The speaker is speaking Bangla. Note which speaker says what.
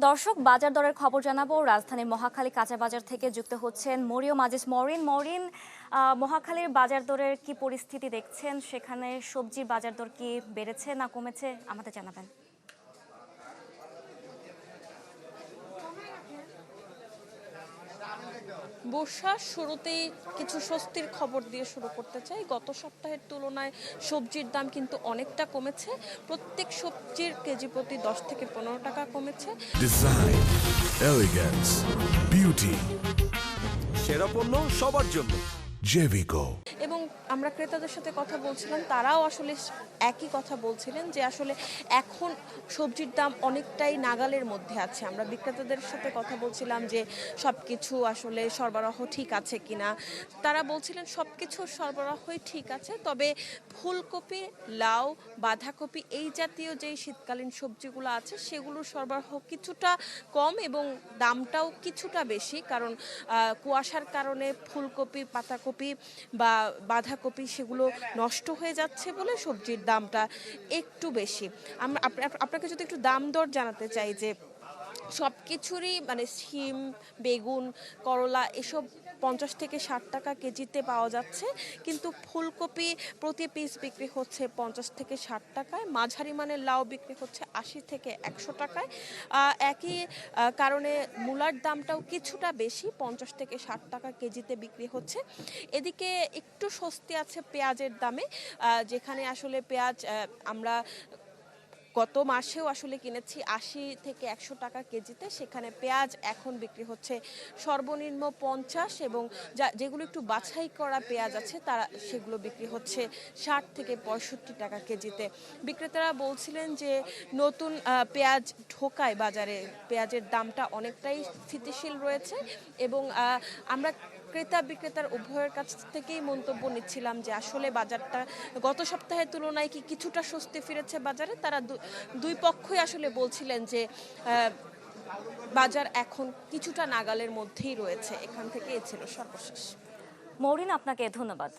Speaker 1: দর্শক বাজার দরের খবর জানাবো। রাজধানীর মহাখালী কাঁচা বাজার থেকে যুক্ত হচ্ছেন মরিয়ম আজিজ মরিন। মহাখালীর বাজার দরের কি পরিস্থিতি দেখছেন? সেখানে সবজির বাজার দর কি বেড়েছে না কমেছে আমাদের জানাবেন।
Speaker 2: বর্ষার শুরুতেই কিছু স্বস্তির খবর দিয়ে শুরু করতে চাই। গত সপ্তাহের তুলনায় সবজির দাম কিন্তু অনেকটা কমেছে। প্রত্যেক সবজির কেজি প্রতি 10 থেকে 15 টাকা কমেছে।
Speaker 3: ডিজাইন, এলিগেন্স, বিউটি, সেরা পণ্য সবার জন্য জেভিকো।
Speaker 2: এবং আমরা ক্রেতাদের সাথে কথা বলছিলাম, তারাও আসলে একই কথা বলছিলেন যে আসলে এখন সবজির দাম অনেকটাই নাগালের মধ্যে আছে। আমরা বিক্রেতাদের সাথে কথা বলছিলাম যে সব কিছু আসলে সরবরাহ ঠিক আছে কিনা। তারা বলছিলেন সব কিছুর সরবরাহই ঠিক আছে, তবে ফুলকপি, লাউ, বাঁধাকপি এই জাতীয় যেই শীতকালীন সবজিগুলো আছে সেগুলোর সরবরাহ কিছুটা কম এবং দামটাও কিছুটা বেশি, কারণ কুয়াশার কারণে ফুলকপি, পাতাকপি বা বাঁধাকপি সেগুলো নষ্ট হয়ে যাচ্ছে বলে সবজির দামটা একটু বেশি। আমরা আপনাকে যদি একটু দাম দর জানাতে চাই যে সব কিছুরই মানে শিম, বেগুন, করলা এসব 50 থেকে 60 টাকা কেজিতে পাওয়া যাচ্ছে, কিন্তু ফুলকপি প্রতি পিস বিক্রি হচ্ছে 50 থেকে 60 টাকায়, মাঝারি মানের লাউ বিক্রি হচ্ছে 80 থেকে 100 টাকায়। একই কারণে মূলার দামটাও কিছুটা বেশি, 50 থেকে 60 টাকা কেজিতে বিক্রি হচ্ছে। এদিকে একটু স্বস্তি আছে পেঁয়াজের দামে, যেখানে আসলে পেঁয়াজ আমরা গত মাসেও আসলে কিনেছি 80 থেকে 100 টাকা কেজিতে, সেখানে পেঁয়াজ এখন বিক্রি হচ্ছে সর্বনিম্ন 50, এবং যেগুলো একটু বাছাই করা পেঁয়াজ আছে তারা সেগুলো বিক্রি হচ্ছে 60 থেকে 65 টাকা কেজিতে। বিক্রেতারা বলছিলেন যে নতুন পেঁয়াজ ঢোকায় বাজারে, পেঁয়াজের দামটা অনেকটাই স্থিতিশীল রয়েছে, এবং আমরা ক্রেতা বিক্রেতার উভয়ের কাছ থেকেই মন্তব্য নিচ্ছিলাম যে আসলে বাজারটা গত সপ্তাহের তুলনায় কি কিছুটা স্বস্তি ফিরেছে বাজারে। তারা দুই পক্ষই আসলে বলছিলেন যে বাজার এখন কিছুটা নাগালের মধ্যেই রয়েছে। এখান থেকে এ ছিল সর্বশেষ।
Speaker 1: মরিন, আপনাকে ধন্যবাদ।